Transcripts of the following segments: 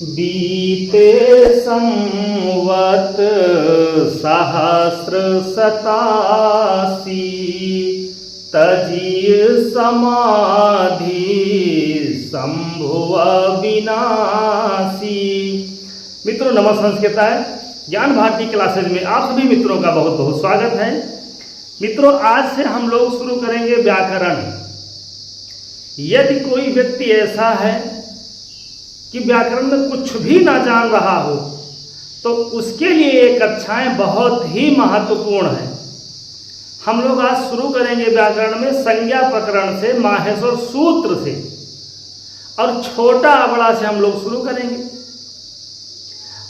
बीते संवत सहस्र सतासी तजिय समाधि संभुव विनाशी। मित्रों नमस्कार, ज्ञान भारती क्लासेज में आप सभी मित्रों का बहुत बहुत स्वागत है। मित्रों आज से हम लोग शुरू करेंगे व्याकरण। यदि कोई व्यक्ति ऐसा है कि व्याकरण में कुछ भी ना जान रहा हो तो उसके लिए ये कक्षाएं बहुत ही महत्वपूर्ण है। हम लोग आज शुरू करेंगे व्याकरण में संज्ञा प्रकरण से, माहेश्वर सूत्र से और छोटा बड़ा से हम लोग शुरू करेंगे।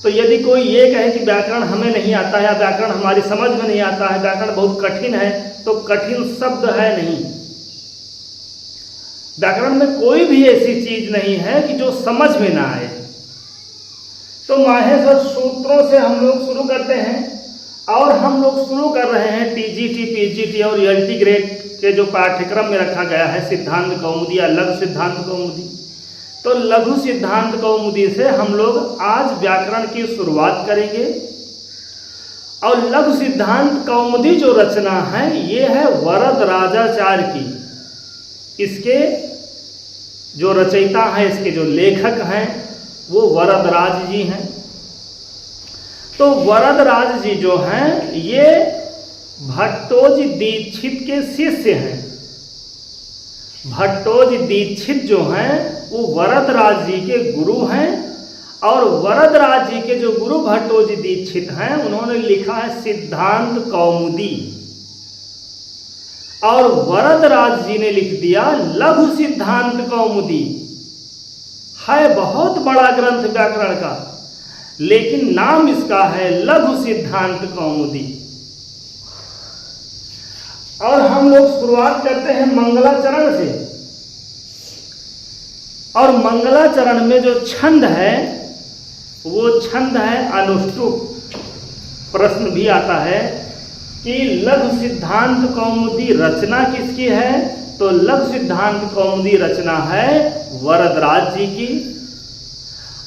तो यदि कोई ये कहे कि व्याकरण हमें नहीं आता है या व्याकरण हमारी समझ में नहीं आता है, व्याकरण बहुत कठिन है, तो कठिन शब्द है नहीं। व्याकरण में कोई भी ऐसी चीज नहीं है कि जो समझ में ना आए। तो माहेश्वर सूत्रों से हम लोग शुरू करते हैं और हम लोग शुरू कर रहे हैं टीजीटी, पीजीटी और एलटी ग्रेड के जो पाठ्यक्रम में रखा गया है सिद्धांत कौमुदी या लघु सिद्धांत कौमुदी। तो लघु सिद्धांत कौमुदी से हम लोग आज व्याकरण की शुरुआत करेंगे। और लघु सिद्धांत कौमुदी जो रचना है ये है वरदराजाचार्य की। इसके जो रचयिता हैं, इसके जो लेखक हैं वो वरदराज जी हैं। तो वरदराज जी जो हैं ये भट्टोजी दीक्षित के शिष्य हैं। भट्टोजी दीक्षित जो हैं वो वरदराज जी के गुरु हैं। और वरदराज जी के जो गुरु भट्टोजी दीक्षित हैं उन्होंने लिखा है सिद्धांत कौमुदी और वरदराज जी ने लिख दिया लघु सिद्धांत कौमुदी। है बहुत बड़ा ग्रंथ व्याकरण का, लेकिन नाम इसका है लघु सिद्धांत कौमुदी। और हम लोग शुरुआत करते हैं मंगलाचरण से। और मंगलाचरण में जो छंद है वो छंद है अनुष्टुप। प्रश्न भी आता है कि लघु सिद्धांत कौमुदी रचना किसकी है? तो लघु सिद्धांत कौमुदी रचना है वरदराज जी की।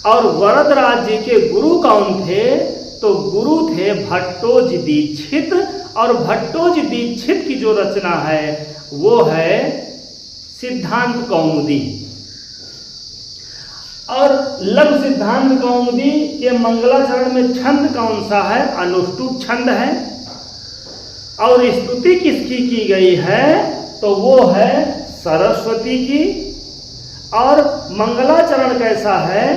और वरदराज जी के गुरु कौन थे? तो गुरु थे भट्टोजी दीक्षित। और भट्टोजी दीक्षित की जो रचना है वो है सिद्धांत कौमुदी। और लघु सिद्धांत कौमुदी के मंगलाचरण में छंद कौन सा है? अनुष्टुप छंद है। और स्तुति किसकी की गई है? तो वो है सरस्वती की। और मंगलाचरण कैसा है?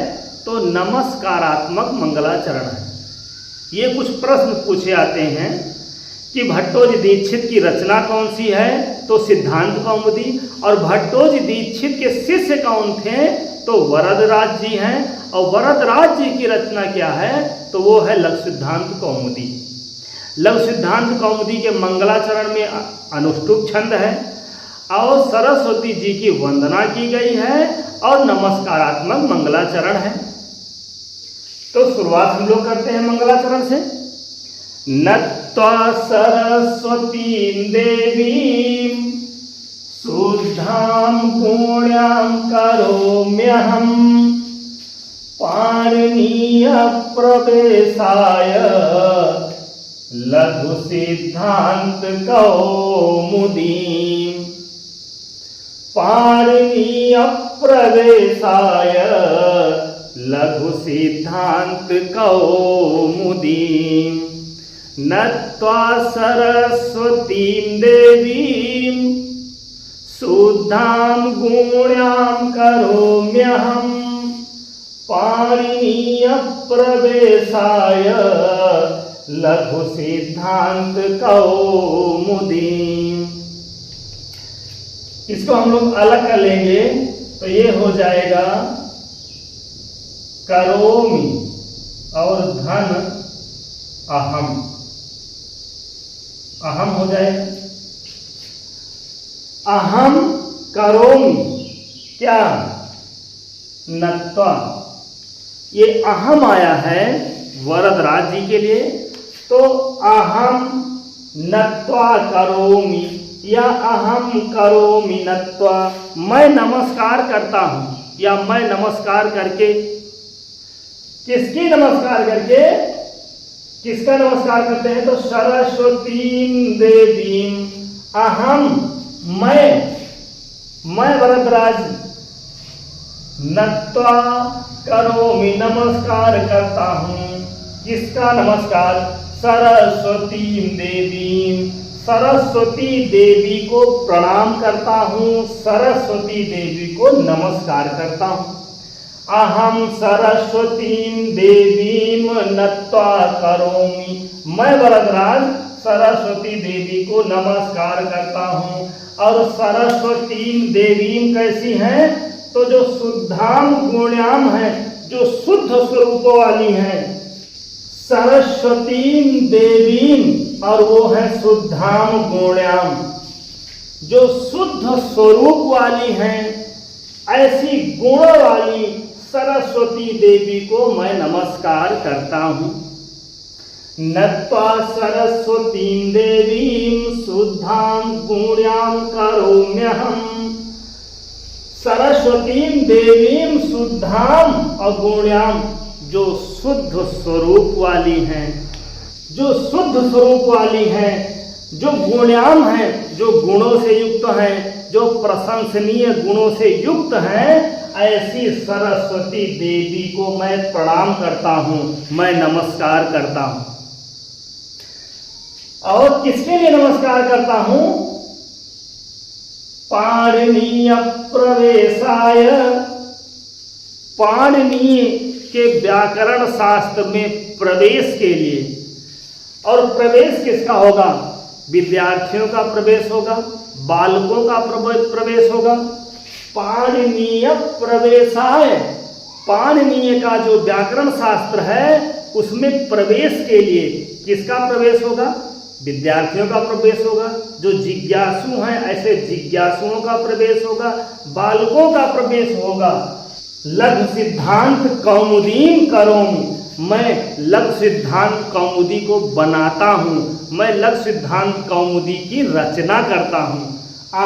तो नमस्कारात्मक मंगलाचरण है। ये कुछ प्रश्न पूछे आते हैं कि भट्टोजी दीक्षित की रचना कौन सी है? तो सिद्धांत कौमुदी। और भट्टोजी दीक्षित के शिष्य कौन थे? तो वरदराज जी हैं। और वरदराज जी की रचना क्या है? तो वो है लघु सिद्धांत कौमुदी। लघु सिद्धांत कौमुदी के मंगलाचरण में अनुष्टुप छंद है और सरस्वती जी की वंदना की गई है और नमस्कारात्मक मंगलाचरण है। तो शुरुआत हम लोग करते हैं मंगलाचरण से। नत्वा सरस्वतीं देवीं शुद्धां पुण्यां करोम्यहं पाणिनीय प्रवेशाय लघु सिद्धांत कौमुदी। पाणिनीय प्रवेशाय लघु सिद्धांत कौमुदी। नत्वा सरस्वतीं देवीं शुद्धां गुण्यां करोम्यहं पाणिनीय प्रवेशाय लघु सिद्धांत कौमुदी। इसको हम लोग अलग कर लेंगे तो ये हो जाएगा करोमि और धन अहम। अहम हो जाएगा। अहम करोमि क्या? नत्वा। ये अहम आया है वरदराज जी के लिए। तो अहम नत्वा करोमि या अहम करोमि नत्वा, मैं नमस्कार करता हूँ या मैं नमस्कार करके किसकी नमस्कार करके, किसका नमस्कार करते हैं? तो सरस्वतीं देवीं अहम, मैं वरदराज नत्वा करोमि, नमस्कार करता हूं। किसका नमस्कार? सरस्वतीं देवीं, सरस्वती देवी को प्रणाम करता हूं, सरस्वती देवी को नमस्कार करता हूं। अहम सरस्वतीं देवीं नत्वा करोमि, मैं वरदराज सरस्वती देवी को नमस्कार करता हूं। और सरस्वतीं देवीं कैसी हैं? तो जो शुद्धाम गुण्याम है, जो शुद्ध स्वरूप वाली हैं, सरस्वतीं देवीं, और वो है शुद्धाम गुण्याम, जो शुद्ध स्वरूप वाली हैं, ऐसी गुण वाली सरस्वती देवी को मैं नमस्कार करता हूं। नत्वा सरस्वतीं देवीं शुद्धां गुण्यां करोम्यहम्, सरस्वतीं देवीं शुद्धां और गुण्यां, जो शुद्ध स्वरूप वाली हैं, जो शुद्ध स्वरूप वाली हैं, जो गुण्यां हैं, जो गुणों से युक्त हैं, जो प्रशंसनीय गुणों से युक्त हैं, ऐसी सरस्वती देवी को मैं प्रणाम करता हूं, मैं नमस्कार करता हूं। और किसके लिए नमस्कार करता हूं? पाणिनीय प्रवेशाय, पाणिनीय के व्याकरण शास्त्र में प्रवेश के लिए। और प्रवेश किसका होगा? विद्यार्थियों का प्रवेश होगा, बालकों का प्रवेश होगा। पाणिनीय प्रवेशाय, पाणिनीय का जो व्याकरण शास्त्र है उसमें प्रवेश के लिए किसका प्रवेश होगा? विद्यार्थियों का प्रवेश होगा। जो जिज्ञासु हैं ऐसे जिज्ञासुओं का प्रवेश होगा, बालकों का प्रवेश होगा। लघु सिद्धांत कौमुदीं करोमि, मैं लघु सिद्धांत कौमुदी को बनाता हूं, मैं लघु सिद्धांत कौमुदी की रचना करता हूं।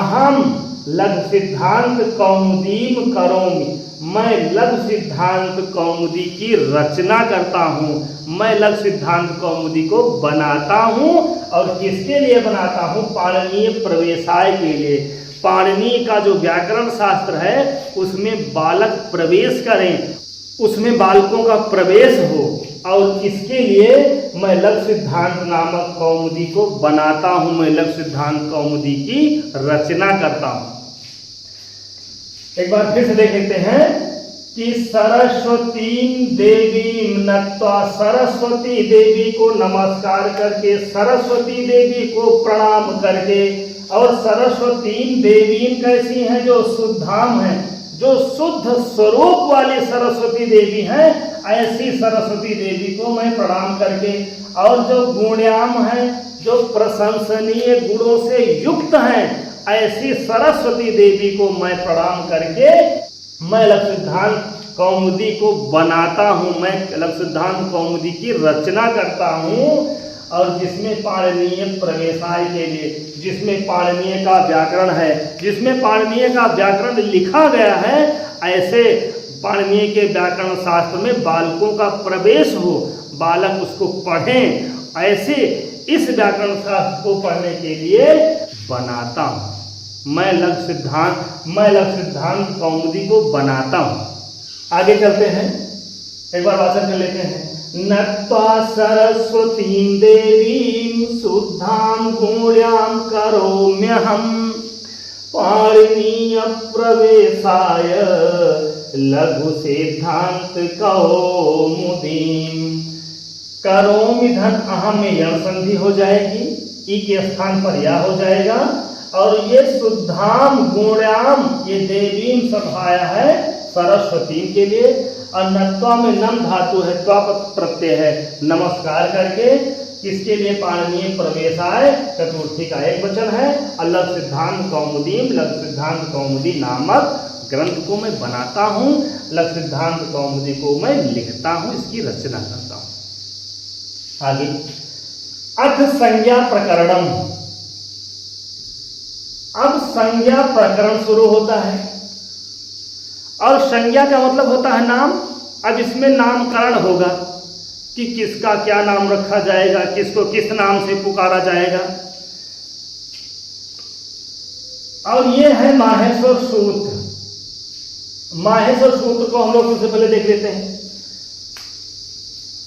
अहम लघु सिद्धांत कौमुदीं करोमि, मैं लघु सिद्धांत कौमुदी की रचना करता हूं, मैं लघु सिद्धांत कौमुदी को बनाता हूं। और किसके लिए बनाता हूं? पाणिनीय प्रवेशाय के लिए। पाणिनीय का जो व्याकरण शास्त्र है उसमें बालक प्रवेश करें, उसमें बालकों का प्रवेश हो, और इसके लिए मैं लघु सिद्धांत नामक कौमुदी को बनाता हूं, मैं लघु सिद्धांत कौमुदी की रचना करता हूं। एक बार फिर से देख लेते हैं कि सरस्वतीं देवीं नत्वा, सरस्वती देवी को नमस्कार करके, सरस्वती देवी को प्रणाम करके। और सरस्वतीं देवीं कैसी हैं? जो शुद्धाम हैं, जो शुद्ध स्वरूप वाली सरस्वती देवी हैं, ऐसी सरस्वती देवी को मैं प्रणाम करके। और जो गुण्याम हैं, जो प्रशंसनीय गुणों से युक्त हैं, ऐसी सरस्वती देवी को मैं प्रणाम करके मैं लघु सिद्धांत कौमुदी को बनाता हूं, मैं लघु सिद्धांत कौमुदी की रचना करता हूं। और जिसमें पाणिनीय प्रवेशाय के लिए, जिसमें पाणिनीय का व्याकरण है, जिसमें पाणिनीय का व्याकरण लिखा गया है, ऐसे पाणिनीय के व्याकरण शास्त्र में बालकों का प्रवेश हो, बालक उसको पढ़ें, ऐसे इस व्याकरण शास्त्र को पढ़ने के लिए बनाता हूं। मैं लघु सिद्धांत कौमुदी को बनाता हूं। आगे चलते हैं, एक बार वाचन कर लेते हैं। नत्वा सरस्वतीं देवीं शुद्धां गुण्यां करोम्यहम्, पाणिनीय प्रवेशाय लघु सिद्धांत कौमुदीं। करोमि धन अहम में यण संधि हो जाएगी, ई के स्थान पर या हो जाएगा। और ये शुद्धाम गुण्याम, ये देवीं सब आया है सरस्वती के लिए। और नत्वा में नम धातु है, त्वा प्रत्यय है, नमस्कार करके। किसके लिए? पाणिनीय प्रवेशाय, चतुर्थी का एक वचन है। और लघु सिद्धांत कौमुदीं, लघु सिद्धांत कौमुदी नामक ग्रंथ को मैं बनाता हूं, लघु सिद्धांत कौमुदी को मैं लिखता हूं, इसकी रचना करता हूं। आगे अथ संज्ञा प्रकरणम, अब संज्ञा प्रकरण शुरू होता है। और संज्ञा का मतलब होता है नाम, अब इसमें नामकरण होगा कि किसका क्या नाम रखा जाएगा, किसको किस नाम से पुकारा जाएगा। और ये है माहेश्वर सूत्र। माहेश्वर सूत्र को हम लोग सबसे पहले देख लेते हैं।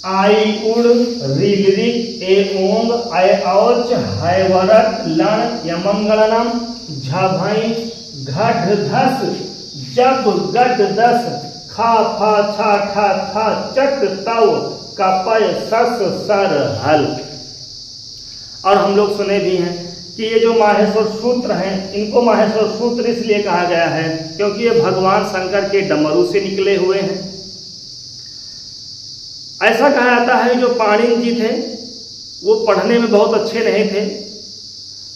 आई उड़ रील रिक ए ओंग आय औच है वरट लण यमंगलनम झभई घट धस जब गट दस खा फा छा ठा था चट तव कपय सस सर हल। और हम लोग सुने भी हैं कि ये जो माहेश्वर सूत्र हैं, इनको माहेश्वर सूत्र इसलिए कहा गया है क्योंकि ये भगवान शंकर के डमरू से निकले हुए हैं। ऐसा कहा जाता है जो पाणिनि जी थे वो पढ़ने में बहुत अच्छे नहीं थे,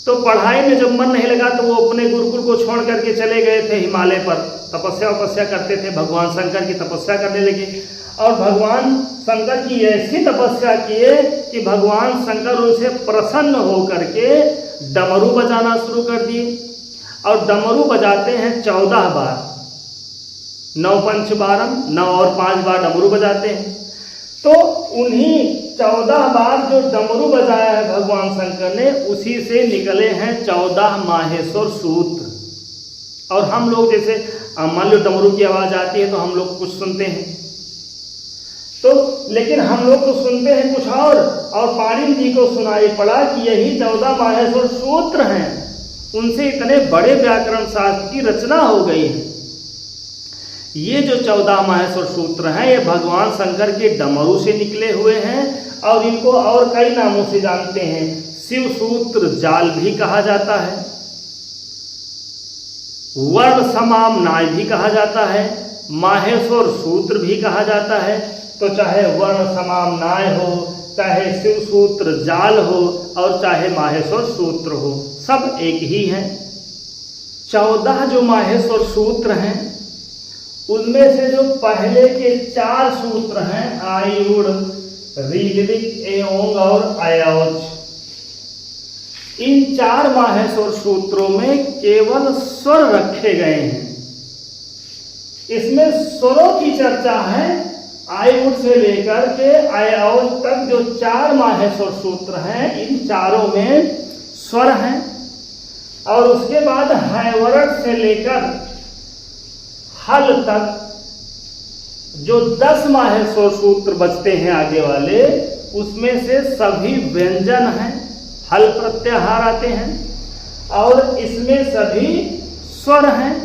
तो पढ़ाई में जब मन नहीं लगा तो वो अपने गुरुकुल को छोड़ करके चले गए थे हिमालय पर, तपस्या करते थे, भगवान शंकर की तपस्या करने लगे। और भगवान शंकर की ऐसी तपस्या किए कि भगवान शंकर उनसे प्रसन्न होकर के डमरू बजाना शुरू कर दिए। और डमरू बजाते हैं 14 बार, 9 पंच 12, 9 और 5 बार डमरू बजाते हैं। तो उन्हीं 14 बार जो डमरू बजाया है भगवान शंकर ने, उसी से निकले हैं 14 माहेश्वर सूत्र। और हम लोग जैसे मान लो डमरू की आवाज आती है तो हम लोग कुछ सुनते हैं, तो लेकिन हम लोग तो सुनते हैं कुछ और पाणिनि जी को सुनाई पड़ा कि यही 14 माहेश्वर सूत्र हैं, उनसे इतने बड़े व्याकरण शास्त्र की रचना हो गई है। ये जो 14 माहेश्वर सूत्र हैं ये भगवान शंकर के डमरू से निकले हुए हैं। और इनको और कई नामों से जानते हैं। शिव सूत्र जाल भी कहा जाता है, वर्ण समाम नाय भी कहा जाता है, माहेश्वर सूत्र भी कहा जाता है। तो चाहे वर्ण समाम नाय हो, चाहे शिव सूत्र जाल हो और चाहे माहेश्वर सूत्र हो, सब एक ही हैं। 14 जो माहेश्वर सूत्र हैं उनमें से जो पहले के 4 सूत्र हैं आई उड़ रील रिक ए ओंग और आयौच, इन 4 माहेश्वर सूत्रों में केवल स्वर रखे गए हैं। इसमें स्वरों की चर्चा है। आई उड़ से लेकर के आयौच तक जो 4 माहेश्वर सूत्र हैं, इन चारों में स्वर हैं। और उसके बाद हैवरट से लेकर हल तक जो 10 माहेश्वर सूत्र बचते हैं आगे वाले, उसमें से सभी व्यंजन हैं, हल प्रत्याहार आते हैं और इसमें सभी स्वर हैं।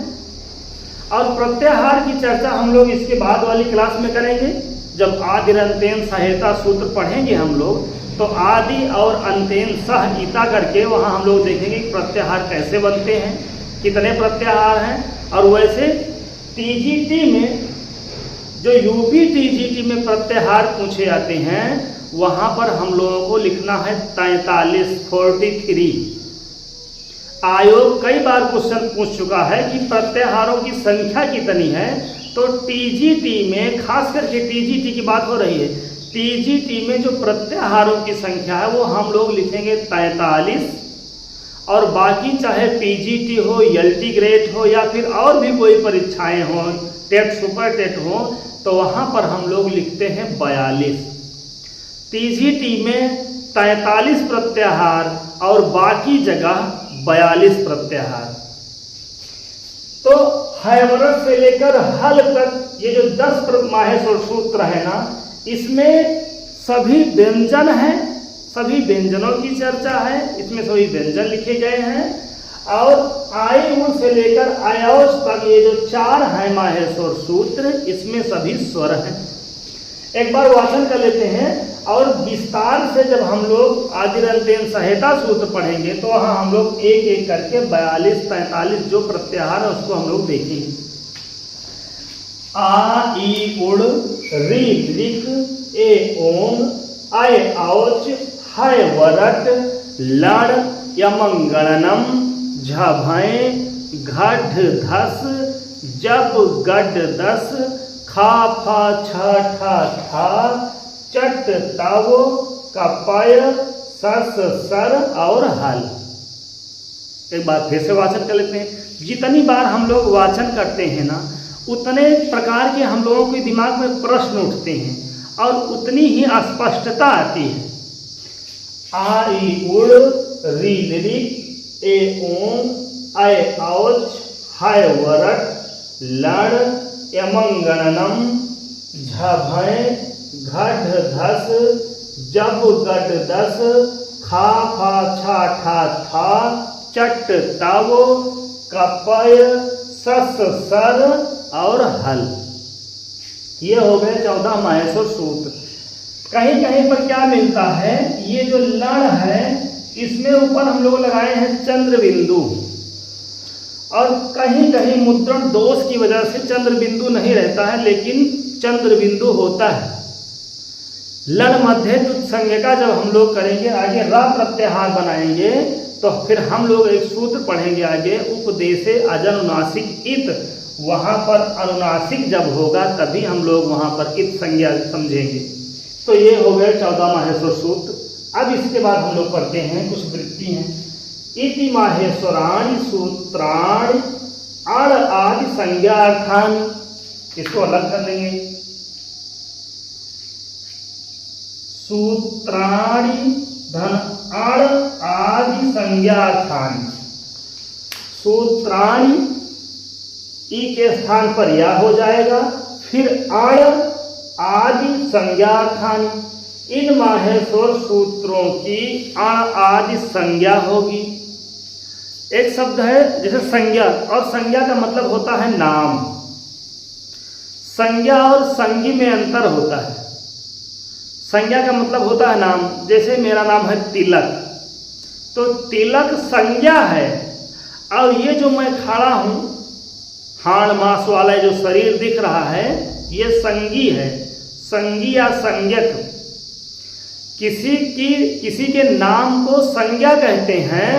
और प्रत्याहार की चर्चा हम लोग इसके बाद वाली क्लास में करेंगे। जब आदि अंतेन सहायता सूत्र पढ़ेंगे हम लोग, तो आदि और अंतेन सह ईता करके वहाँ हम लोग देखेंगे कि प्रत्याहार कैसे बनते हैं, कितने प्रत्याहार हैं। और वैसे टीजीटी में जो यूपी टीजीटी में प्रत्याहार पूछे जाते हैं, वहाँ पर हम लोगों को लिखना है 43 आयोग कई बार क्वेश्चन पूछ चुका है कि प्रत्याहारों की संख्या कितनी है। तो टीजीटी में, खास करके टीजीटी की बात हो रही है, टीजीटी में जो प्रत्याहारों की संख्या है वो हम लोग लिखेंगे 43। और बाकी चाहे पीजीटी हो, एलटी ग्रेड हो या फिर और भी कोई परीक्षाएं हो, टेट सुपर टेट हो, तो वहाँ पर हम लोग लिखते हैं 42। टीजीटी में 43 प्रत्याहार और बाकी जगह 42 प्रत्याहार। तो हैवरट से लेकर हल तक ये जो 10 माहेश्वर सूत्र है ना, इसमें सभी व्यंजन हैं, सभी व्यंजनों की चर्चा है, इसमें सभी व्यंजन लिखे गए हैं। और आई उड़ से लेकर आयौच तक ये जो 4 हैं माहेश्वर सूत्र, इसमें सभी स्वर हैं। एक बार वाचन कर लेते हैं और विस्तार से जब हम लोग आदिरंतेन सहायता सूत्र पढ़ेंगे तो वहाँ हम लोग एक एक करके 42-43 जो प्रत्याहार है उसको हम लोग देखेंगे। आ ई उड़ री रिक ए ओंग आय औच है वरट लड़ यमंगलनम झभय घट धस जब गड दस खा फा छ ठा था चट तव कपय सस सर और हल। एक बार फिर से वाचन कर लेते हैं। जितनी बार हम लोग वाचन करते हैं ना, उतने प्रकार के हम लोगों के दिमाग में प्रश्न उठते हैं और उतनी ही अस्पष्टता आती है। आ ई उड़, री लिरिक, ए ओम, आय औच, हाय वरट, लड़, यमं गणनम, झ भय, घट धस, जब गट दस, खा फा छा ठा था, चट तव, कपय, सस सर और हल। ये हो गए 14 माहेश्वर सूत्र। कहीं कहीं पर क्या मिलता है, ये जो लड़ है इसमें ऊपर हम लोग लगाए हैं चंद्र बिंदु, और कहीं कहीं मुद्रण दोष की वजह से चंद्र बिंदु नहीं रहता है, लेकिन चंद्र बिंदु होता है। लड़ मध्य संज्ञा जब हम लोग करेंगे आगे रा प्रत्याहार बनाएंगे तो फिर हम लोग एक सूत्र पढ़ेंगे आगे, उपदेशे अजनुनासिक इत, वहां पर अनुनासिक जब होगा तभी हम लोग वहां पर इत संज्ञा समझेंगे। तो ये हो गए 14 माहेश्वर सूत्र। अब इसके बाद हम लोग पढ़ते हैं कुछ वृत्ति हैं। इति माहेश्वराणि सूत्राणि अण आदि संज्ञार्थानि, इसको अलग कर लेंगे। सूत्राणि धन अण आदि संज्ञार्थानि, सूत्राणि ई के स्थान पर या हो जाएगा, फिर अण आदि संज्ञार्थानि, इन माहेश्वर सूत्रों की अण आदि संज्ञा होगी। एक शब्द है जैसे संज्ञा, और संज्ञा का मतलब होता है नाम। संज्ञा और संज्ञी में अंतर होता है। संज्ञा का मतलब होता है नाम, जैसे मेरा नाम है तिलक, तो तिलक संज्ञा है, और ये जो मैं खड़ा हूं, हाड़ मांस वाला जो शरीर दिख रहा है, ये संज्ञी है। संज्ञी या संज्ञक, किसी के नाम को संज्ञा कहते हैं,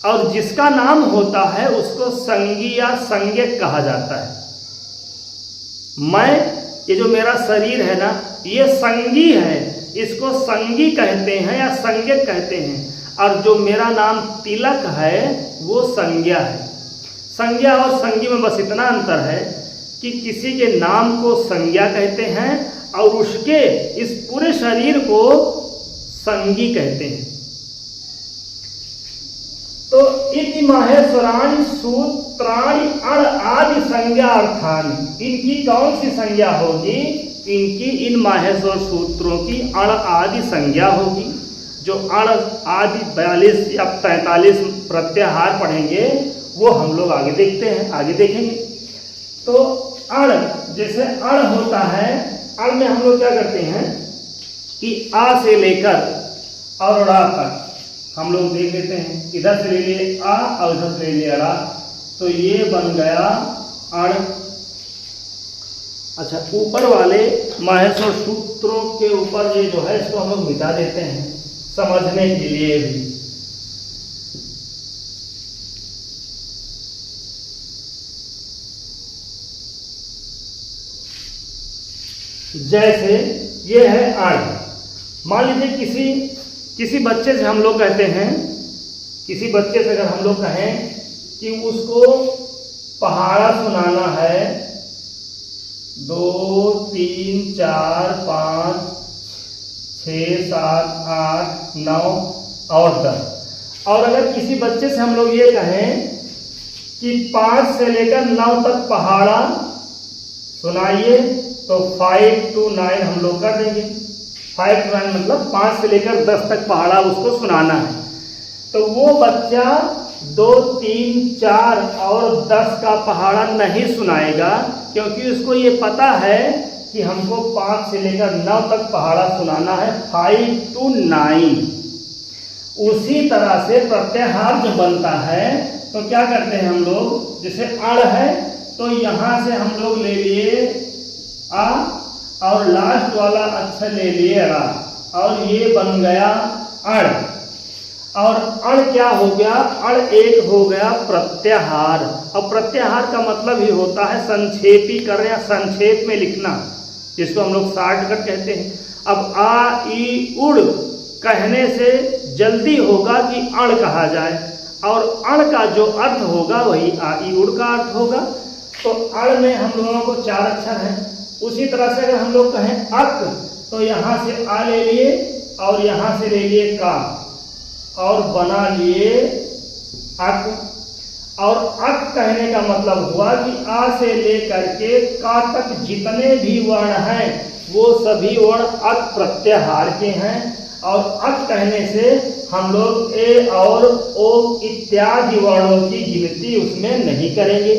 और जिसका नाम होता है उसको संज्ञी या संज्ञक कहा जाता है। मैं, ये जो मेरा शरीर है ना, ये संज्ञी है, इसको संज्ञी कहते हैं या संज्ञक कहते हैं, और जो मेरा नाम तिलक है वो संज्ञा है। संज्ञा और संज्ञी में बस इतना अंतर है कि किसी के नाम को संज्ञा कहते हैं और उसके इस पूरे शरीर को संज्ञी कहते हैं। तो इति माहेश्वराणि सूत्राणि अण आदि संज्ञार्थानि, इनकी कौन सी संज्ञा होगी? इनकी इन माहेश्वर सूत्रों की अण आदि संज्ञा होगी। जो अण आदि 42 या 43 प्रत्याहार पढ़ेंगे वो हम लोग आगे देखते हैं, आगे देखेंगे। तो अण, जैसे अण होता है, अण में हम लोग क्या करते हैं कि आ से लेकर और रा तक हम लोग देख लेते हैं। इधर से ले लिए आ और इधर से ले लिए रा, तो ये बन गया अण। अच्छा, ऊपर वाले माहेश्वर सूत्रों के ऊपर ये जो है इसको हम लोग मिटा देते हैं समझने के लिए भी। जैसे ये है अण। मान लीजिए किसी बच्चे से हम लोग कहते हैं, किसी बच्चे से अगर हम लोग कहें कि उसको पहाड़ा सुनाना है 2, 3, 4, 5, 6, 7, 8, 9 और 10, और अगर किसी बच्चे से हम लोग ये कहें कि 5 से लेकर 9 तक पहाड़ा सुनाइए, तो 5 to 9 हम लोग कर देंगे। 5 to 9 मतलब 5 से लेकर 10 तक पहाड़ा उसको सुनाना है। तो वो बच्चा 2, 3, 4 और 10 का पहाड़ा नहीं सुनाएगा, क्योंकि उसको ये पता है कि हमको 5 से लेकर 9 तक पहाड़ा सुनाना है, 5 to 9। उसी तरह से प्रत्याहार जो बनता है, तो क्या करते हैं हम लोग, जैसे अण है तो यहां से हम लोग ले लिए आ और लास्ट वाला अक्षर ले लिए रा, और ये बन गया अण। और अण क्या हो गया? अण एक हो गया प्रत्याहार। और प्रत्याहार का मतलब ही होता है संक्षेपीकरण या संक्षेप में लिखना, जिसको हम लोग शॉर्टकट कहते हैं। अब आ ई उड़ कहने से जल्दी होगा कि अण कहा जाए, और अण का जो अर्थ होगा वही आ ई उड़ का अर्थ होगा। तो अड़ में हम लोगों को 4 अक्षर हैं। उसी तरह से अगर हम लोग कहें अक, तो यहाँ से आ ले लिए और यहाँ से ले लिए का और बना लिए अक। और अक कहने का मतलब हुआ कि आ से लेकर के का तक जितने भी वर्ण हैं वो सभी वर्ण अक प्रत्याहार के हैं। और अक कहने से हम लोग ए और ओ इत्यादि वर्णों की गिनती उसमें नहीं करेंगे।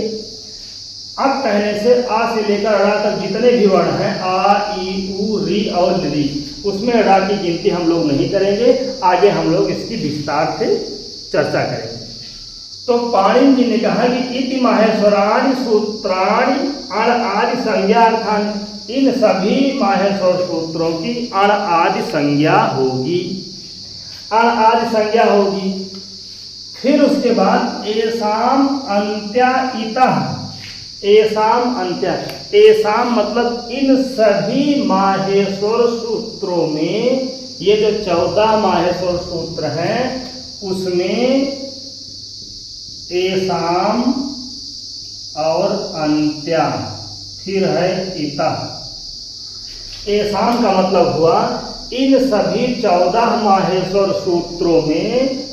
अक कहने से आ से लेकर अड़ा तक जितने भी वर्ण हैं आ, ई, उ, री और ली, उसमें अड़ा की गिनती हम लोग नहीं करेंगे। आगे हम लोग इसकी विस्तार से चर्चा करेंगे। तो पाणिनि जी ने कहा कि इति माहेश्वराणि सूत्राणि अण आदि संज्ञार्थानि, इन सभी माहेश्वर सूत्रों की अण आदि संज्ञा होगी, अण आदि संज्ञा होगी। फिर उसके बाद एसाम अंत्या इतः, एसाम अंत्या, एसाम मतलब इन सभी माहेश्वर सूत्रों में, ये जो 14 माहेश्वर सूत्र हैं उसमें एसाम और अंत्या, फिर है इतः। एसाम का मतलब हुआ इन सभी 14 माहेश्वर सूत्रों में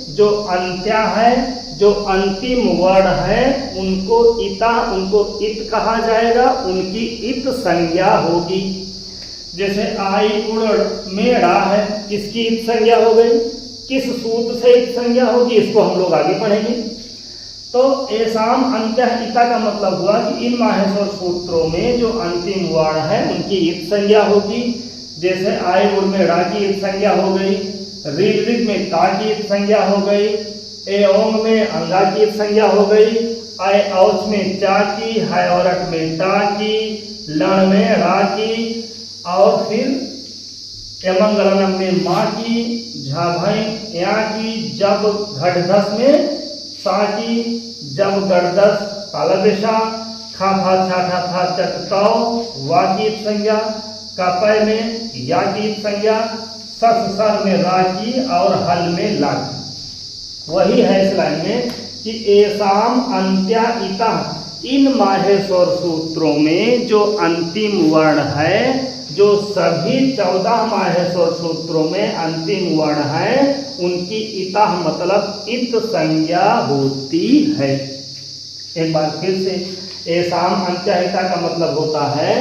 जो अंत्या है, जो अंतिम वर्ण है, उनको इता, उनको इत कहा जाएगा, उनकी इत संज्ञा होगी। जैसे आई उड़ मेड़ा है, किसकी इत संज्ञा हो गई, किस सूत्र से इत संज्ञा होगी, इसको हम लोग आगे पढ़ेंगे। तो एसाम अंत्य इता का मतलब हुआ कि इन माहेश्वर सूत्रों में जो अंतिम वर्ण है उनकी इत संज्ञा होगी। जैसे आय उड़ में रा की इत संज्ञा हो गई, रील ऋग में ता की इत संज्ञा हो गई, ए ओंग में अंगा की इत संज्ञा हो गई, आय औच में चा की, हाय औरट में टा की, लण में रा की, और फिर एमंगलनम में माँ की, झाभई या की, जब घटधस में सा की, जब गड़दस तालबेशा, खा फा छा ठा था चटताओ वा की संज्ञा, कपय में या की संज्ञा, सस सर में रा की और हल में ला की। वही है इस लाइन में कि एसाम अंत्या इता, इन माहेश्वर सूत्रों में जो अंतिम वर्ण है, जो सभी 14 माहेश्वर सूत्रों में अंतिम वर्ण है, उनकी इता मतलब इत संज्ञा होती है। एक बार फिर से, एसाम अंत्याहिता का मतलब होता है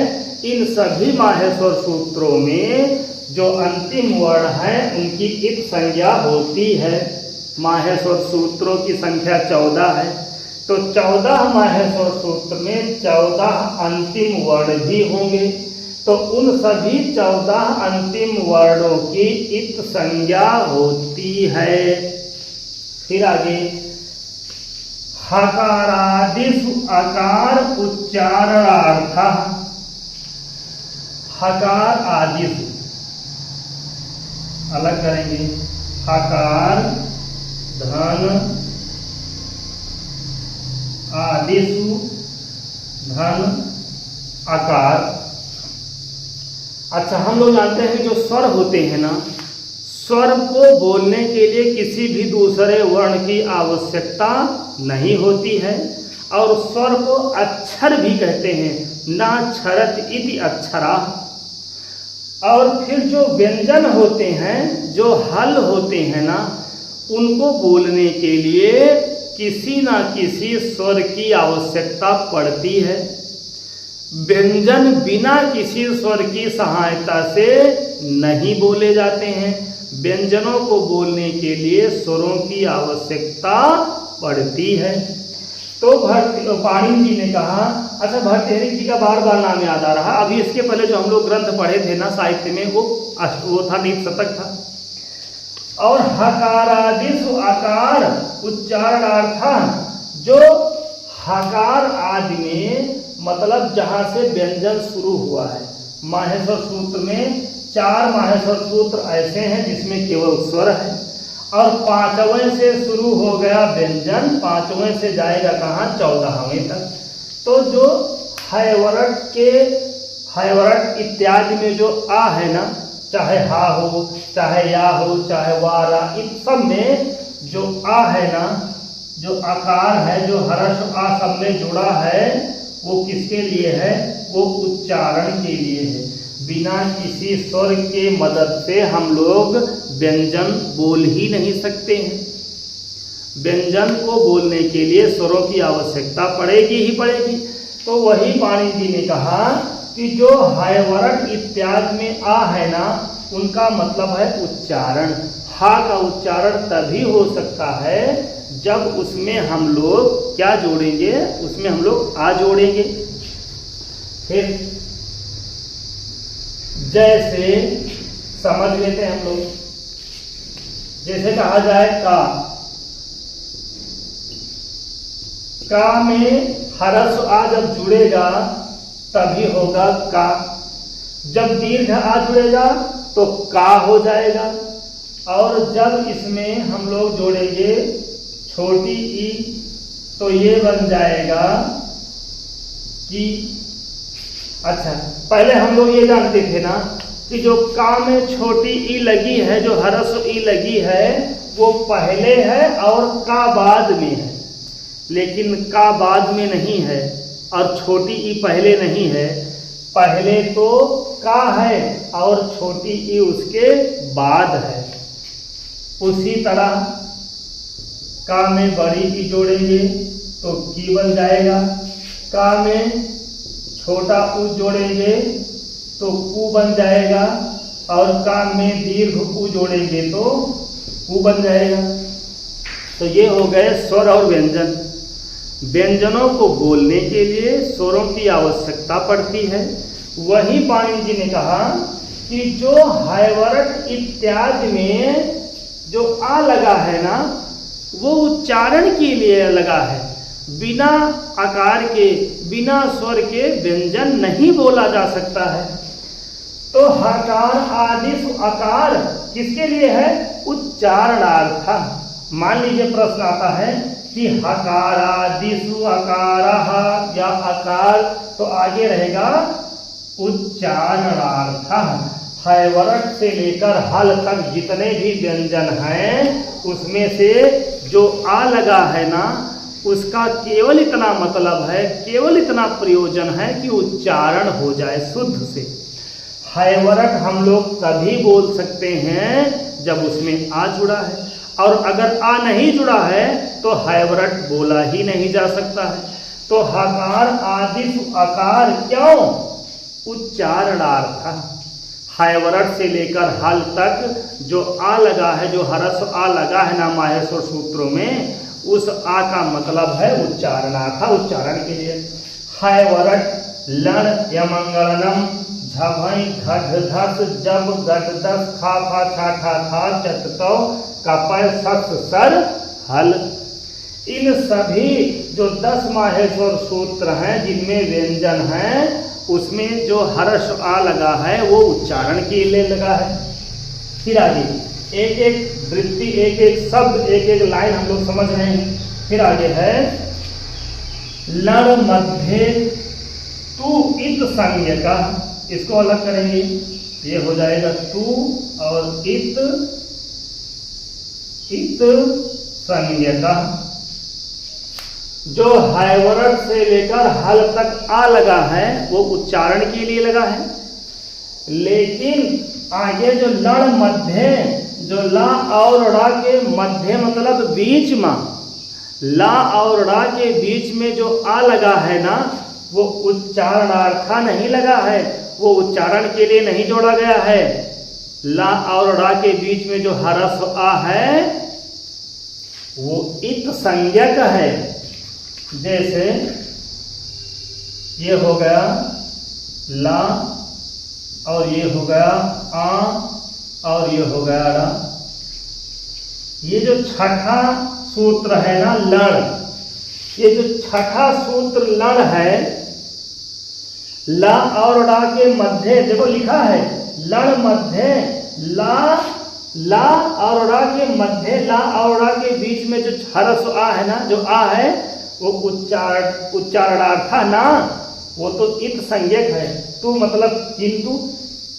इन सभी माहेश्वर सूत्रों में जो अंतिम वर्ण है उनकी इत संज्ञा होती है। माहेश्वर सूत्रों की संख्या 14 है, तो 14 माहेश्वर सूत्र में 14 अंतिम वर्ण भी होंगे, तो उन सभी 14 अंतिम वर्णों की इत संज्ञा होती है। फिर आगे, हकारादिषु अकार उच्चारणार्थ, हकार आदिषु अलग करेंगे, हकार धन आदिषु धन आकार। अच्छा, हम लोग जानते हैं जो स्वर होते हैं ना, स्वर को बोलने के लिए किसी भी दूसरे वर्ण की आवश्यकता नहीं होती है, और स्वर को अक्षर भी कहते हैं, ना क्षरत इति अक्षरा। और फिर जो व्यंजन होते हैं, जो हल होते हैं ना, उनको बोलने के लिए किसी ना किसी स्वर की आवश्यकता पड़ती है। व्यंजन बिना किसी स्वर की सहायता से नहीं बोले जाते हैं, व्यंजनों को बोलने के लिए स्वरों की आवश्यकता पड़ती है। तो पाणिनि जी ने कहा, अच्छा भर्तृहरि जी का बार बार नाम याद आ रहा। अभी इसके पहले जो हम लोग ग्रंथ पढ़े थे ना साहित्य में, वो था नीति शतक था। और हकारादिषु आकार उच्चारणार्थ, जो हकार आदि में मतलब जहां से व्यंजन शुरू हुआ है। माहेश्वर सूत्र में 4 माहेश्वर सूत्र ऐसे हैं जिसमें केवल स्वर है, और 5वें से शुरू हो गया व्यंजन, 5वें से जाएगा कहाँ, 14वें तक। तो जो हैवरट के, हैवरट इत्यादि में जो आ है ना, चाहे हा हो, चाहे या हो, चाहे वारा, इन सब में जो आ है ना, जो आकार है, जो हर्ष आ सब में जुड़ा है, वो किसके लिए है? वो उच्चारण के लिए है। बिना किसी स्वर के मदद से हम लोग व्यंजन बोल ही नहीं सकते हैं। व्यंजन को बोलने के लिए स्वरों की आवश्यकता पड़ेगी ही पड़ेगी। तो वही पाणिनि जी ने कहा कि जो हायवरट इत्यादि में आ है ना, उनका मतलब है उच्चारण। हा का उच्चारण तभी हो सकता है जब उसमें हम लोग क्या जोड़ेंगे? उसमें हम लोग आ जोड़ेंगे। फिर जैसे समझ लेते हैं हम लोग, जैसे कहा जाए का में हरस आ जब जुड़ेगा तभी होगा का। जब दीर्घ आ जुड़ेगा तो का हो जाएगा। और जब इसमें हम लोग जोड़ेंगे छोटी ई तो ये बन जाएगा कि। अच्छा, पहले हम लोग ये जानते थे ना कि जो का में छोटी ई लगी है, जो हरस्व ई लगी है, वो पहले है और का बाद में है। लेकिन का बाद में नहीं है और छोटी ई पहले नहीं है। पहले तो का है और छोटी ई उसके बाद है। उसी तरह का में बड़ी ई जोड़ेंगे तो की बन जाएगा। का में छोटा उ जोड़ेंगे तो कु बन जाएगा। और का में दीर्घ उ जोड़ेंगे तो कु बन जाएगा। तो ये हो गए स्वर और व्यंजन। व्यंजनों को बोलने के लिए स्वरों की आवश्यकता पड़ती है। वही पाणिनि जी ने कहा कि जो हायवरट इत्यादि में जो आ लगा है ना, वो उच्चारण के लिए लगा है। बिना आकार के, बिना स्वर के व्यंजन नहीं बोला जा सकता है। तो हकार आदिश आकार किसके लिए है? उच्चारणार्थ। मान लीजिए प्रश्न आता है कि हकारादिषु अकारः या आकार, तो आगे रहेगा उच्चारणार्थ। हैवरट से लेकर हल तक जितने भी व्यंजन हैं उसमें से जो आ लगा है ना, उसका केवल इतना मतलब है, केवल इतना प्रयोजन है कि उच्चारण हो जाए शुद्ध से। हैवरट हम लोग तभी बोल सकते हैं जब उसमें आ जुड़ा है, और अगर आ नहीं जुड़ा है तो हैवरट बोला ही नहीं जा सकता है। तो हकार आदिश अकार क्यों? उच्चारणार्थ। हैवरट से लेकर हल तक जो आ लगा है, जो हरस्व आ लगा है ना माहेश्वर सूत्रों में, उस आ का मतलब है उच्चारणार्थ, उच्चारण के लिए। हैवरट लण यमंगलनम झभई घट धस जब गट दस खा फा छा ठा था चततो कपय सस सर हल। इन सभी जो 10 माहेश्वर सूत्र हैं जिनमें व्यंजन हैं, उसमें जो हर्ष आ लगा है वो उच्चारण के लिए लगा है। फिर आगे एक एक वृत्ति, एक एक शब्द, एक एक लाइन हम लोग समझ रहे हैं। फिर आगे है लड़ मध्य तू इत संज्ञ का, इसको अलग करेंगे, ये हो जाएगा तू और इत संज्ञ का। जो हैवरट से लेकर हल तक आ लगा है वो उच्चारण के लिए लगा है। लेकिन आगे जो लड़ मध्य, जो ला और ड़ा के मध्य मतलब बीच में, ला और ड़ा के बीच में जो आ लगा है ना, वो उच्चारणार्थ नहीं लगा है, वो उच्चारण के लिए नहीं जोड़ा गया है। ला और ड़ा के बीच में जो हरस्व आ है वो इत संज्ञक है। जैसे ये हो गया ला और ये हो गया आ और ये हो गया रा। ये जो छठा सूत्र है ना लड़, ये जो छठा सूत्र लड़ है, ला और ड़ा के मध्य देखो लिखा है लड़ मध्य, ला और ड़ा के मध्य, ला और ड़ा के बीच में जो हरस्व आ है ना, जो आ है वो उच्चारणार्थ ना, वो तो इत संज्ञक है। तो मतलब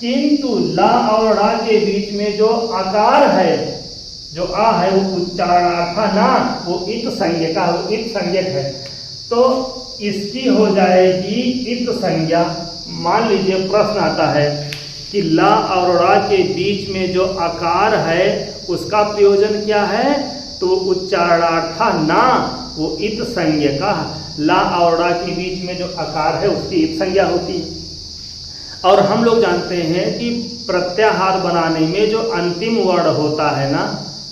किंतु ला और ड़ा के बीच में जो आकार है, जो आ है वो उच्चारणार्थ ना, वो इत संज्ञक है, वो इत संज्ञक है। तो इसकी हो जाएगी इत संज्ञा। मान लीजिए प्रश्न आता है कि ला और रा के बीच में जो आकार है उसका प्रयोजन क्या है, तो उच्चारणार्थ ना, वो इत संज्ञा का। ला और रा के बीच में जो आकार है उसकी इत संज्ञा होती है। और हम लोग जानते हैं कि प्रत्याहार बनाने में जो अंतिम वर्ण होता है ना,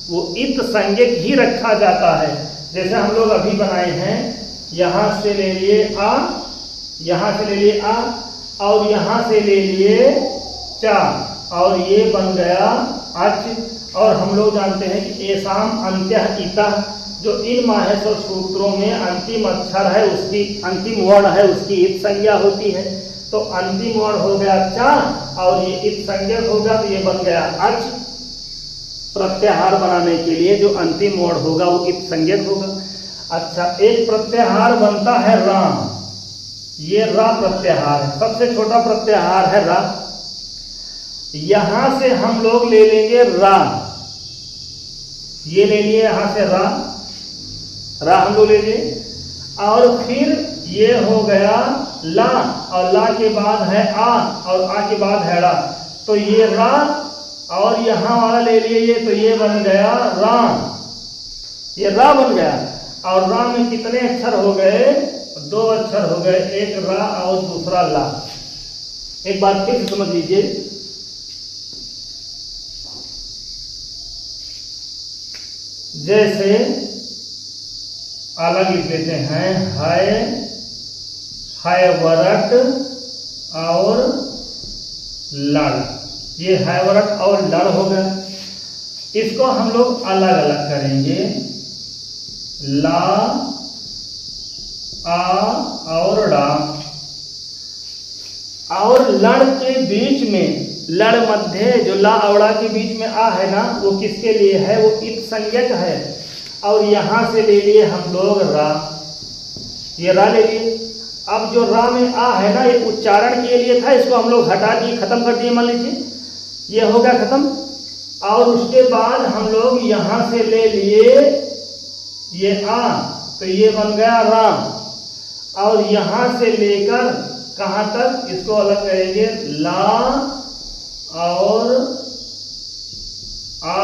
वो इत संज्ञक ही रखा जाता है। जैसे हम लोग अभी बनाए हैं, यहाँ से ले लिए आ, यहाँ से ले लिए आ, और यहाँ से ले लिए चा, और ये बन गया अच। और हम लोग जानते हैं कि एसाम अंत्यः इतः, जो इन माहेश्वर सूत्रों में अंतिम अक्षर है उसकी, अंतिम वर्ण है उसकी इत संज्ञा होती है। तो अंतिम वर्ण हो गया चा और ये इत संज्ञक होगा, तो ये बन गया अच। प्रत्याहार बनाने के लिए जो अंतिम वर्ण होगा वो इत संज्ञक होगा। अच्छा, एक प्रत्याहार बनता है रा, ये रा प्रत्याहार है, सबसे छोटा प्रत्याहार है रा। यहां से हम लोग ले लेंगे रा, ये ले लिए यहां से रा, रा हम लोग ले लिए, और फिर ये हो गया ला, और ला के बाद है आ, और आ के बाद है रा, तो ये रा, और यहां वाला ले लिए ये, तो ये बन गया रा, ये रा बन गया। और रा में कितने अक्षर हो गए, 2 अक्षर हो गए, एक रा और दूसरा ला। एक बात फिर से समझ लीजिए, जैसे अलग लिख लेते हैं, है वरट और लड़, ये है वरट और लड़ हो गया। इसको हम लोग अलग अलग करेंगे, ला, आ और डा, और लड़ के बीच में, लड़ मध्य जो ला और ड़ा के बीच में आ है ना, वो किसके लिए है, वो इत संज्ञक है। और यहां से ले लिए हम लोग रा, ये रा ले लिए। अब जो रा में आ है ना, ये उच्चारण के लिए था, इसको हम लोग हटा दिए, खत्म कर दिए, मान लीजिए ये हो गया खत्म। और उसके बाद हम लोग यहां से ले लिए ये आ, तो ये बन गया रा, और यहां से लेकर कहां तक, इसको अलग करेंगे, ला और आ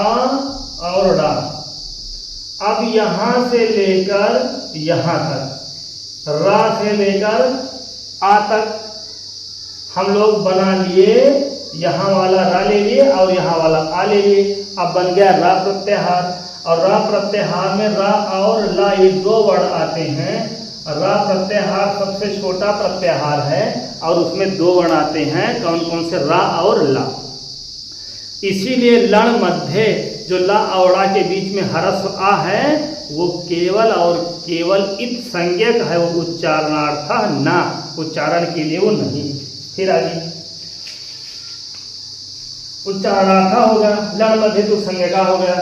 और डा। अब यहां से लेकर यहां तक, रा से लेकर आ तक हम लोग बना लिए, यहां वाला रा ले लिए और यहां वाला आ ले लिए। अब बन गया रा प्रत्याहार। और रा प्रत्याहार में रा और ला ये 2 वर्ण आते हैं। रा प्रत्याहार सबसे छोटा प्रत्याहार है और उसमें 2 वर्ण आते हैं, कौन कौन से, रा और ला। इसीलिए लड़ मध्य जो ला और ड़ा के बीच में ह्रस्व आ है, वो केवल और केवल इत संज्ञक है, वो उच्चारणार्थ ना, उच्चारण के लिए वो नहीं। फिर आगे उच्चारणार्थ हो गया, लड़ मध्य तो संज्ञका हो गया।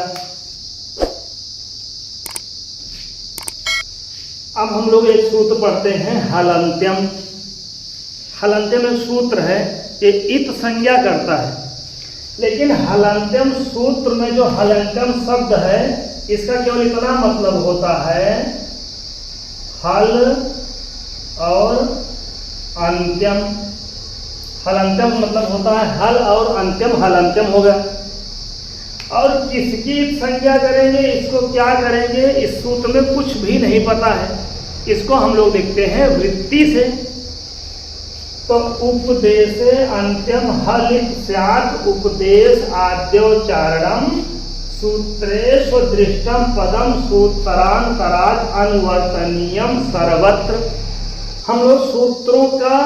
अब हम लोग एक सूत्र पढ़ते हैं, हलंत्यम। हलंत्यम एक सूत्र है, ये इत संज्ञा करता है, लेकिन हलंत्यम सूत्र में जो हलंत्यम शब्द है, इसका केवल इतना मतलब होता है, हल और अंत्यम। हलंत्यम मतलब होता है हल और अंत्यम, हलंत्यम हो गया। और किसकी संज्ञा करेंगे, इसको क्या करेंगे, इस सूत्र में कुछ भी नहीं पता है। इसको हम लोग देखते हैं वृत्ति से। तो उपदेश अंत्यम हलित स्यात् उपदेश आद्योच्चारणम सूत्रेषु दृष्टम पदम सूत्रांतरात् अनुवर्तनीयम सर्वत्र। हम लोग सूत्रों का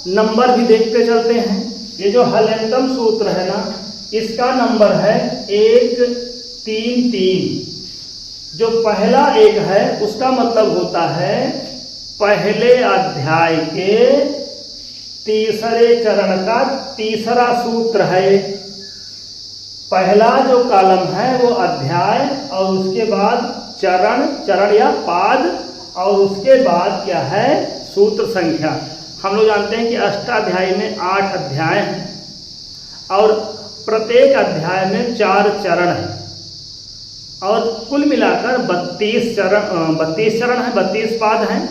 नंबर भी देखते चलते हैं। ये जो हलंत्यम सूत्र है ना, इसका नंबर है 1, 3, 3। जो पहला 1 है उसका मतलब होता है पहले अध्याय के तीसरे चरण का तीसरा सूत्र है। पहला जो कॉलम है वो अध्याय, और उसके बाद चरण, चरण या पाद, और उसके बाद क्या है, सूत्र संख्या। हम लोग जानते हैं कि अष्टाध्यायी में 8 अध्याय हैं और प्रत्येक अध्याय में 4 चरण हैं, और कुल मिलाकर 32 चरण है, 32 पाद हैं।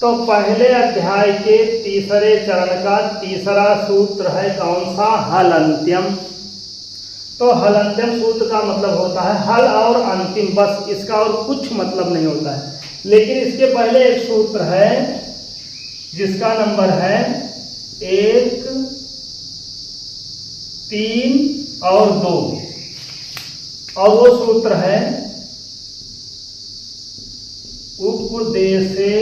तो पहले अध्याय के तीसरे चरण का तीसरा सूत्र है कौन सा? हलंत्यम। तो हलंत्यम सूत्र का मतलब होता है हल और अंतिम, बस इसका और कुछ मतलब नहीं होता है। लेकिन इसके पहले एक सूत्र है जिसका नंबर है 1, 3 और 2, और वो सूत्र है उपदेशे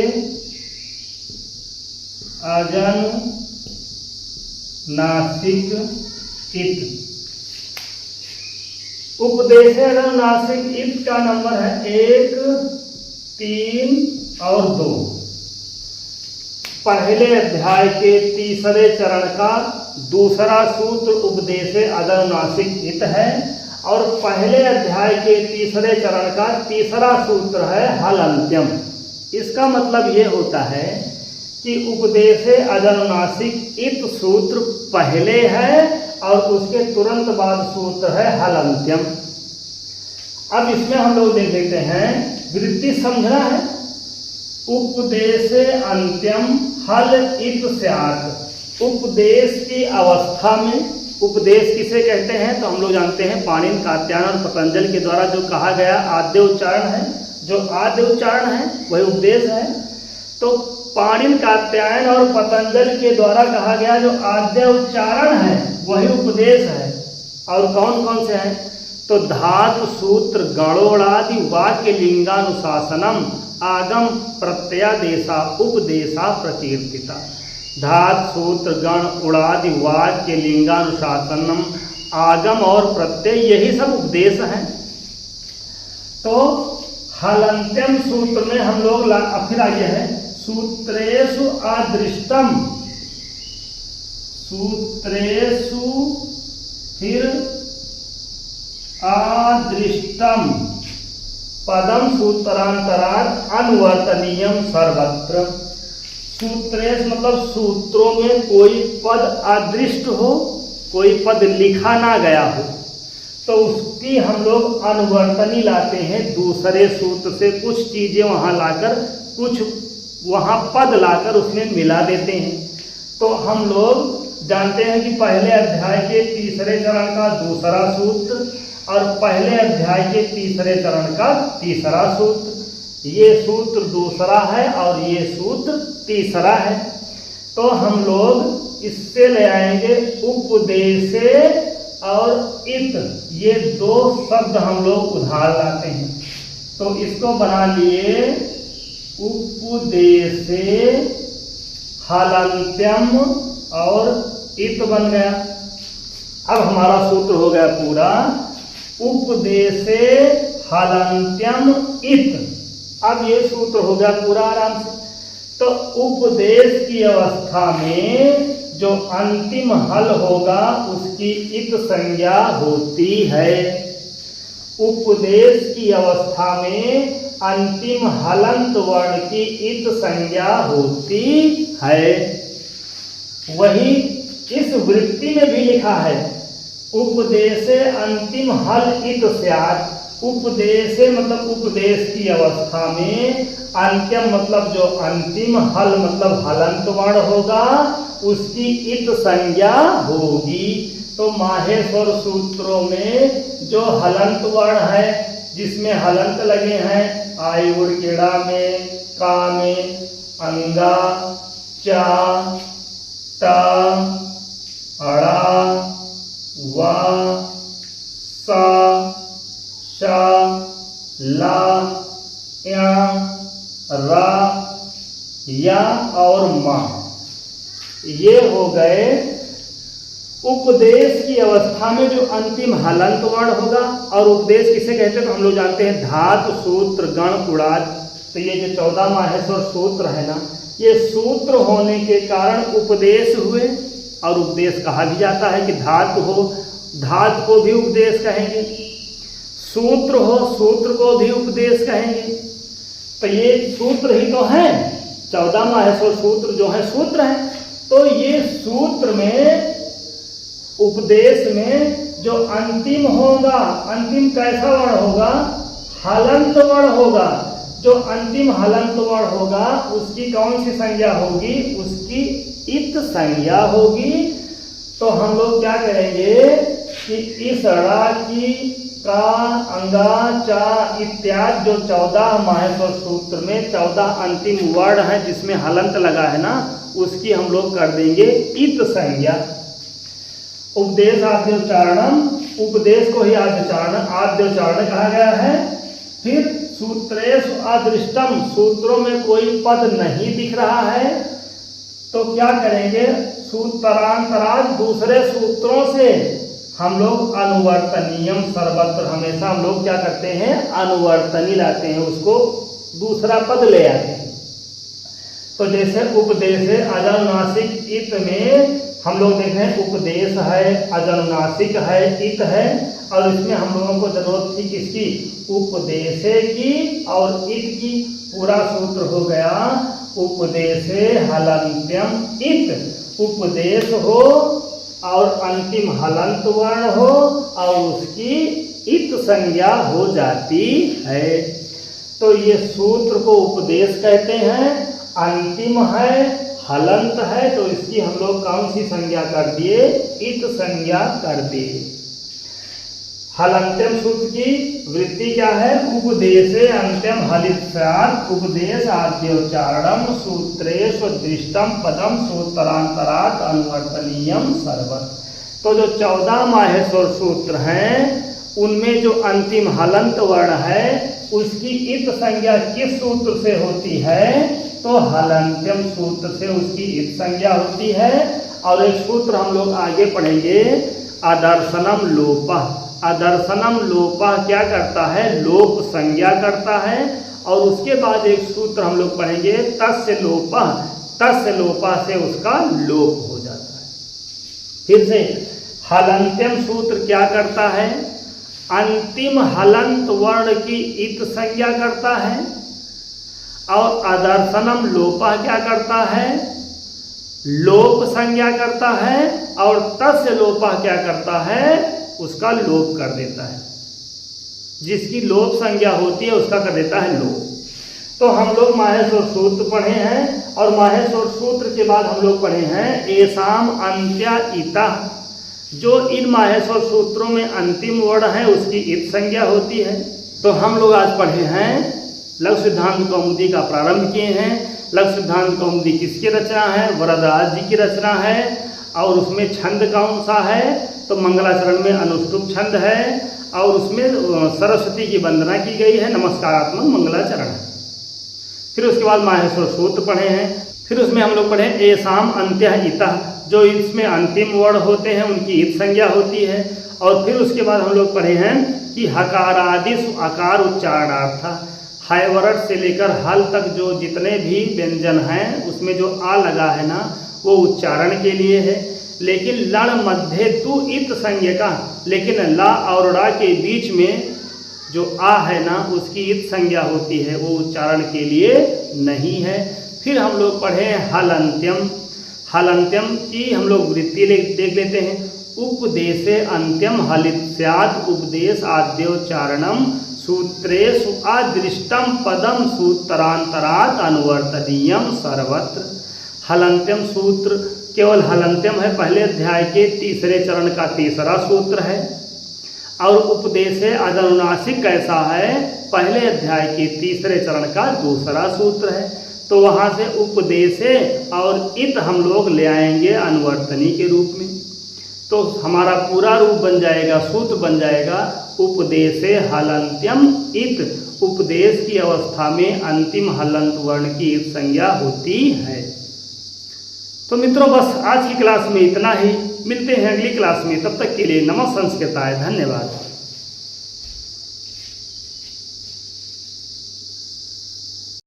अजनुनासिक इत। उपदेशे अजनुनासिक इत का नंबर है 1, 3 और 2। पहले अध्याय के तीसरे चरण का दूसरा सूत्र उपदेशे अजनुनासिक इत है, और पहले अध्याय के तीसरे चरण का तीसरा सूत्र है हलंत्यम। इसका मतलब ये होता है कि उपदेशे अजनुनासिक इत सूत्र पहले है और उसके तुरंत बाद सूत्र है हलंत्यम। अब इसमें हम लोग देख लेते हैं, वृत्ति समझना है। उपदेशे अंत्यम हल इत स्यात्। उपदेश की अवस्था में, उपदेश किसे कहते हैं तो हम लोग जानते हैं पाणिनि, कात्यायन और पतंजलि के द्वारा जो कहा गया आद्य उच्चारण है, जो आद्य उच्चारण है वही उपदेश है। तो पाणिनि, कात्यायन और पतंजलि के द्वारा कहा गया जो आद्य उच्चारण है वही उपदेश है। और कौन कौन से हैं? तो धातु सूत्र गणोड़ादि वाक्य लिंगानुशासनम आगम प्रत्ययादेशा उपदेशा प्रकीर्तिता। धातु सूत्र गण उड़ादि वाक्य लिंगानुशासनम आगम और प्रत्यय, यही सब उपदेश हैं। तो हलंत्यम सूत्र में हम लोग फिर आगे है सूत्रेषु अदृष्टम, सूत्रेषु फिर अदृष्टम पदम सूत्रांतरात् अनुवर्तनीयम सर्वत्र। सूत्रेश मतलब सूत्रों में कोई पद अदृष्ट हो, कोई पद लिखा ना गया हो, तो उसकी हम लोग अनुवर्तनी लाते हैं दूसरे सूत्र से। कुछ चीजें वहां लाकर, कुछ वहां पद लाकर उसमें मिला देते हैं। तो हम लोग जानते हैं कि पहले अध्याय के तीसरे चरण का दूसरा सूत्र और पहले अध्याय के तीसरे चरण का तीसरा सूत्र, ये सूत्र दूसरा है और ये सूत्र तीसरा है। तो हम लोग इससे ले आएंगे उपदेशे और इत, ये दो शब्द हम लोग उधार लाते हैं। तो इसको बना लिए उपदेशे हलंत्यम और इत बन गया। अब हमारा सूत्र हो गया पूरा उपदेशे हलंत्यम इत। अब ये सूत्र हो गया पूरा आराम से। तो उपदेश की अवस्था में जो अंतिम हल होगा उसकी इत संज्ञा होती है। उपदेश की अवस्था में अंतिम हलंत वर्ण की इत संज्ञा होती है। वही इस वृत्ति में भी लिखा है उपदेशे अंतिम हल इत स्यात्। उपदेशे मतलब उपदेश की अवस्था में, अंत्यम मतलब जो अंतिम, हल मतलब हलंत वर्ण होगा, उसकी इत संज्ञा होगी। तो माहेश्वर सूत्रों में जो हलंत वर्ण है, जिसमें हलंत लगे हैं आई उड़ केड़ा में, का में, अंगा, चा, टा, अड़ा, वा, सा, शा, ला, या, रा, या और मा, ये हो गए उपदेश की अवस्था में जो अंतिम हलंत वर्ण होगा। और उपदेश किसे कहते हैं तो हम लोग जानते हैं धातु सूत्र गण उड़ाद। तो ये जो 14 माहेश्वर सूत्र है ना, ये सूत्र होने के कारण उपदेश हुए। और उपदेश कहा भी जाता है कि धातु हो, धातु को भी उपदेश कहेंगे, सूत्र हो, सूत्र को भी उपदेश कहेंगे। तो ये सूत्र ही तो है, 14 माहेश्वर सूत्र जो है सूत्र है। तो ये सूत्र में, उपदेश में जो अंतिम होगा, अंतिम कैसा वर्ण होगा? हलंत वर्ण होगा। जो अंतिम हलंत वर्ण होगा उसकी कौन सी संज्ञा होगी, उसकी इत संज्ञा होगी। तो हम लोग क्या करेंगे कि इस रा की का अंगा चा इत्यादि जो 14 माहेश्वर सूत्र में 14 अंतिम वर्ण है जिसमें हलंत लगा है ना, उसकी हम लोग कर देंगे इत संज्ञा। उपदेश आद्योच्चारणम, उपदेश को ही आद्योच्चारण कहा गया है। फिर सूत्रेषु अदृष्टम, सूत्रों में कोई पद नहीं दिख रहा है तो क्या करेंगे, सूत्रांतराद दूसरे सूत्रों से हम लोग अनुवर्तनीयम सर्वत्र, हमेशा हम लोग क्या करते हैं, अनुवर्तनी लाते हैं, उसको दूसरा पद ले आते हैं। तो जैसे उपदेश अजनुनासिक इत में हम लोग देख रहे हैं उपदेश है, अजनुनासिक है, इत है, और इसमें हम लोगों को जरूरत थी किसकी, उपदेशे की और इत की। पूरा सूत्र हो गया उपदेशे हलंत्यम इत, उपदेश हो और अंतिम हलंत वर्ण हो और उसकी इत संज्ञा हो जाती है। तो ये सूत्र को उपदेश कहते हैं, अंतिम है, हलंत है, तो इसकी हम लोग कौन सी संज्ञा कर दिए, इत संज्ञा कर दिए। हलंत्यम सूत्र की वृत्ति क्या है, उपदेशे अंत्यम हलित स्यात्, उपदेश आद्योच्चारणम सूत्रेषु दृष्टम पदम सूत्रांतरात् अनुवर्तनीयम सर्वत्र। तो जो 14 माहेश्वर सूत्र हैं उनमें जो अंतिम हलंत वर्ण है उसकी इत संज्ञा किस सूत्र से होती है, तो हलंत्यम सूत्र से उसकी इत संज्ञा होती है। और एक सूत्र हम लोग आगे पढ़ेंगे, आदर्शनम लोपः, आदर्शनम लोपः क्या करता है, लोप संज्ञा करता है। और उसके बाद एक सूत्र हम लोग पढ़ेंगे तस्य लोपः, तस्य लोपः से उसका लोप हो जाता है। फिर से हलंत्यम सूत्र क्या करता है, अंतिम हलंत वर्ण की इत संज्ञा करता है। और आदर्शनम लोपः क्या करता है, लोप संज्ञा करता है। और तस्य लोपः क्या करता है, उसका लोप कर देता है, जिसकी लोप संज्ञा होती है उसका कर देता है लोप। तो हम लोग माहेश्वर सूत्र पढ़े हैं और माहेश्वर सूत्र के बाद हम लोग पढ़े हैं एसाम अंत्या इतः, जो इन माहेश्वर सूत्रों में अंतिम वर्ण है उसकी इत संज्ञा होती है। तो हम लोग आज पढ़े हैं लघु सिद्धांत कौमुदी का प्रारंभ किए हैं। लघु सिद्धांत कौमुदी किसकी रचना है, वरदराज जी की रचना है। और उसमें छंद कौन सा है, तो मंगलाचरण में अनुष्टुप छंद है और उसमें सरस्वती की वंदना की गई है, नमस्कारात्मक मंगलाचरण है। फिर उसके बाद माहेश्वर सूत्र पढ़े हैं। फिर उसमें हम लोग पढ़े एसाम अंत्यः इतः, जो इसमें अंतिम वर्ण होते हैं उनकी इत संज्ञा होती है। और फिर उसके बाद हम लोग पढ़े हैं कि हकारादिषु अकार उच्चारणार्थ, हायवरट से लेकर हल तक जो जितने भी व्यंजन हैं उसमें जो आ लगा है ना वो उच्चारण के लिए है। लेकिन लण मध्य तु इत संज्ञका, लेकिन ला और रा के बीच में जो आ है ना उसकी इत संज्ञा होती है, वो उच्चारण के लिए नहीं है। फिर हम लोग पढ़े हलंत्यम, हलंत्यम की हम लोग वृत्ति देख लेते हैं। उपदेशे अंत्यम हलित स्यात्, उपदेश आद्योच्चारणम सूत्रेषु अदृष्टम पदम सूत्रांतरात् अनुवर्तनीयम सर्वत्र। हलंत्यम सूत्र केवल हलंत्यम है, पहले अध्याय के तीसरे चरण का तीसरा सूत्र है। और उपदेशे अजनुनासिक कैसा है, पहले अध्याय के तीसरे चरण का दूसरा सूत्र है। तो वहाँ से उपदेशे और इत हम लोग ले आएंगे अनुवर्तनी के रूप में। तो हमारा पूरा रूप बन जाएगा, सूत्र बन जाएगा उपदेशे हलंत्यम इत। उपदेश की अवस्था में अंतिम हलंत वर्ण की इत संज्ञा होती है। तो मित्रों बस आज की क्लास में इतना ही, मिलते हैं अगली क्लास में, तब तक के लिए नमः संस्कृताय, धन्यवाद।